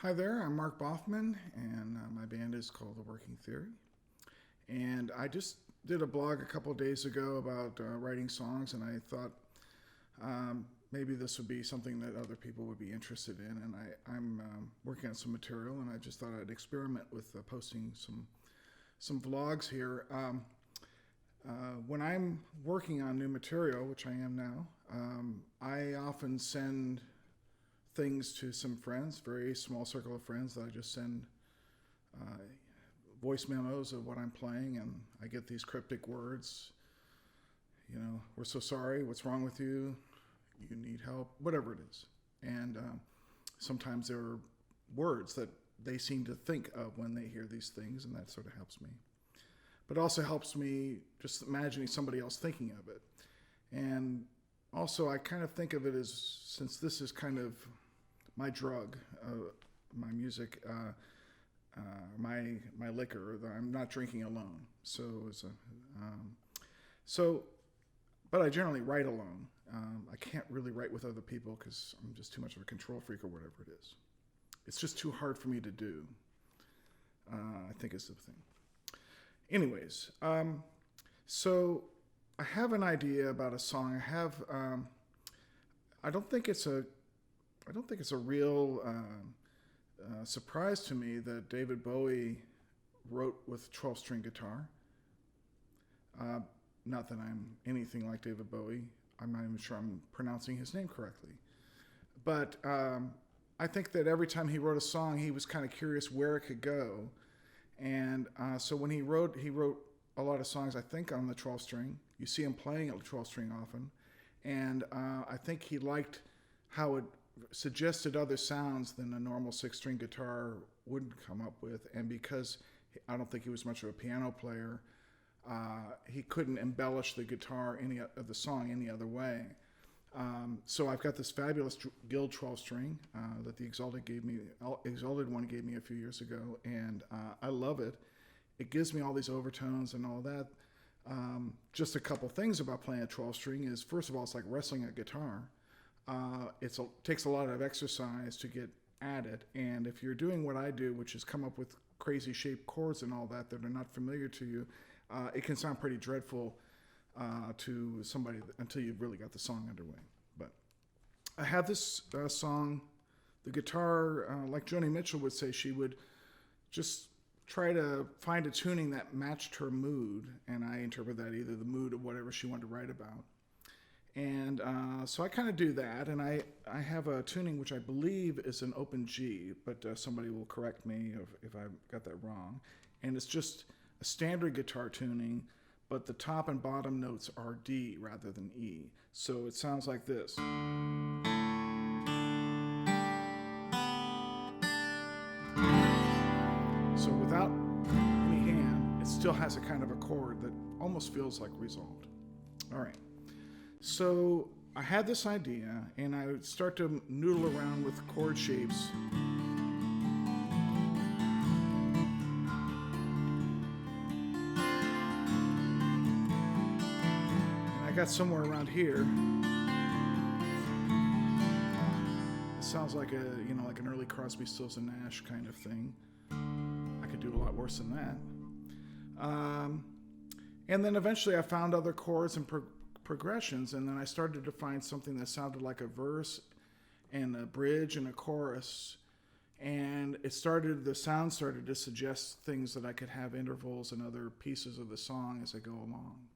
Hi there, I'm Mark Boffman, and my band is called The Working Theory. And I just did a blog a couple days ago about writing songs, and I thought maybe this would be something that other people would be interested in. And I'm working on some material, and I just thought I'd experiment with posting some vlogs here. When I'm working on new material, which I am now, I often send things to some friends, very small circle of friends that I just send voice memos of what I'm playing, and I get these cryptic words. We're so sorry. What's wrong with you? You need help. Whatever it is. And sometimes there are words that they seem to think of when they hear these things, and that sort of helps me. But it also helps me just imagining somebody else thinking of it. And also, I kind of think of it as, since this is kind of my drug, my music, my liquor, I'm not drinking alone. But I generally write alone. I can't really write with other people because I'm just too much of a control freak or whatever it is. It's just too hard for me to do, I think is the thing. Anyways, so I have an idea about a song. I don't think it's a real surprise to me that David Bowie wrote with 12-string guitar. Not that I'm anything like David Bowie. I'm not even sure I'm pronouncing his name correctly. But I think that every time he wrote a song, he was kind of curious where it could go. And so when he wrote a lot of songs, I think, on the 12-string. You see him playing a 12-string often. And I think he liked how it suggested other sounds than a normal 6-string guitar would come up with. And because I don't think he was much of a piano player, he couldn't embellish the guitar of the song any other way. So I've got this fabulous Guild 12-string that the Exalted one gave me a few years ago, and I love it. It gives me all these overtones and all that. Just a couple things about playing a 12-string is, first of all, it's like wrestling a guitar. It takes a lot of exercise to get at it, and if you're doing what I do, which is come up with crazy shaped chords and all that are not familiar to you, it can sound pretty dreadful to somebody until you've really got the song underway. But I have this song. The guitar, like Joni Mitchell would say, she would just try to find a tuning that matched her mood, and I interpret that either the mood of whatever she wanted to write about. And so I kind of do that, and I have a tuning which I believe is an open G, but somebody will correct me if I got that wrong. And it's just a standard guitar tuning, but the top and bottom notes are D rather than E. So it sounds like this. So without any hand, it still has a kind of a chord that almost feels like resolved. All right. So I had this idea, and I would start to noodle around with chord shapes. I got somewhere around here. It sounds like like an early Crosby, Stills and Nash kind of thing. I could do a lot worse than that. And then eventually I found other chords and progressions, and then I started to find something that sounded like a verse and a bridge and a chorus. And the sound started to suggest things that I could have intervals and other pieces of the song as I go along.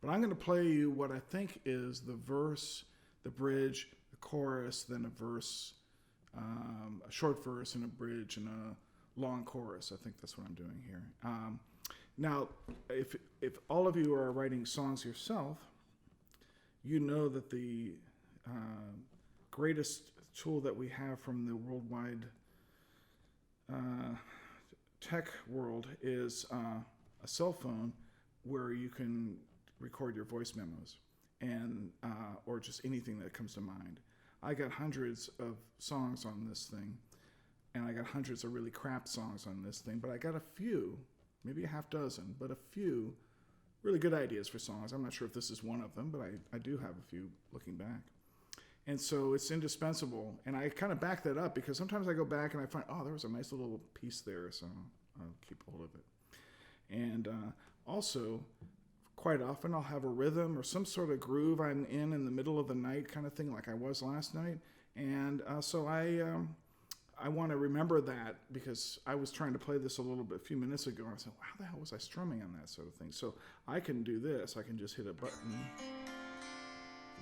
But I'm going to play you what I think is the verse, the bridge, the chorus, then a verse, a short verse and a bridge and a long chorus. I think that's what I'm doing here. Now, if all of you are writing songs yourself, you know that the greatest tool that we have from the worldwide tech world is a cell phone where you can record your voice memos and or just anything that comes to mind. I got hundreds of songs on this thing, and I got hundreds of really crap songs on this thing, but I got a few, maybe a half dozen, but a few really good ideas for songs. I'm not sure if this is one of them, but I do have a few looking back. And so it's indispensable. And I kind of back that up because sometimes I go back and I find, oh, there was a nice little piece there, so I'll keep hold of it. And also, quite often I'll have a rhythm or some sort of groove I'm in the middle of the night kind of thing, like I was last night. And so I want to remember that because I was trying to play this a few minutes ago. And I said, well, how the hell was I strumming on that sort of thing? So I can do this. I can just hit a button,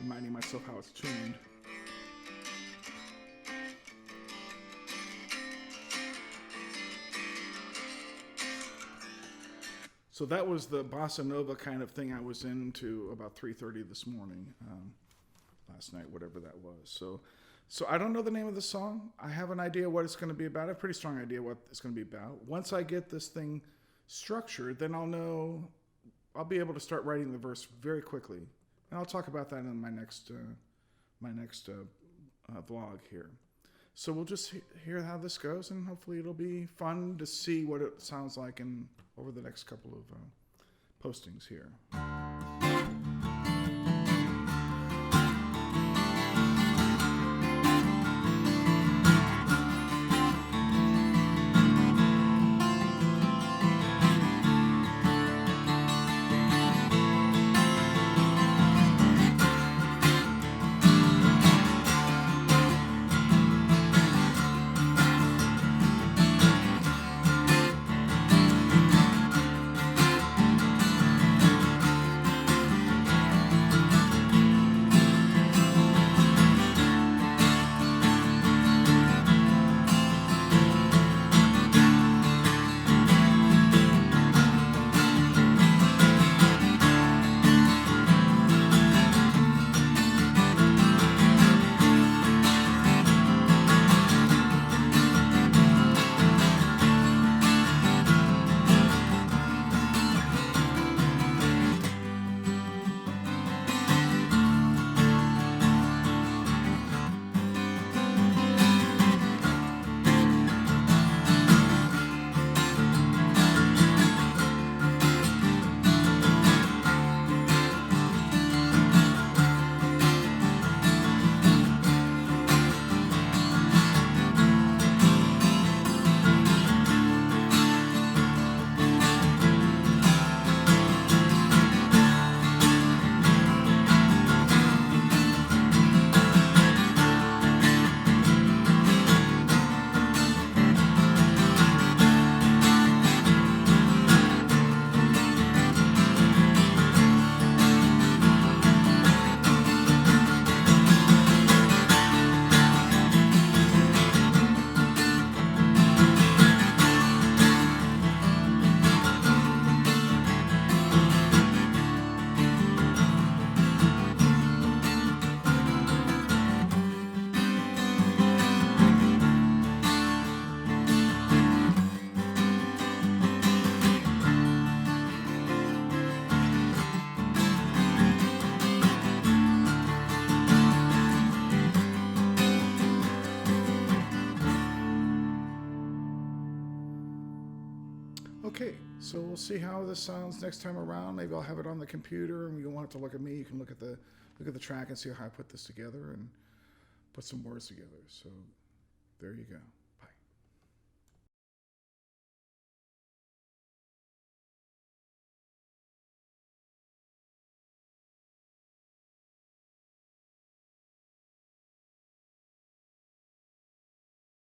reminding myself how it's tuned. So that was the bossa nova kind of thing I was into about 3:30 this morning, last night, whatever that was. So I don't know the name of the song. I have an idea what it's going to be about. I have a pretty strong idea what it's going to be about. Once I get this thing structured, then I'll be able to start writing the verse very quickly. And I'll talk about that in my next vlog here. So we'll just hear how this goes, and hopefully it'll be fun to see what it sounds like over the next couple of postings here. Okay, so we'll see how this sounds next time around. Maybe I'll have it on the computer, and you don't want to look at me. You can look at the track and see how I put this together and put some words together. So there you go.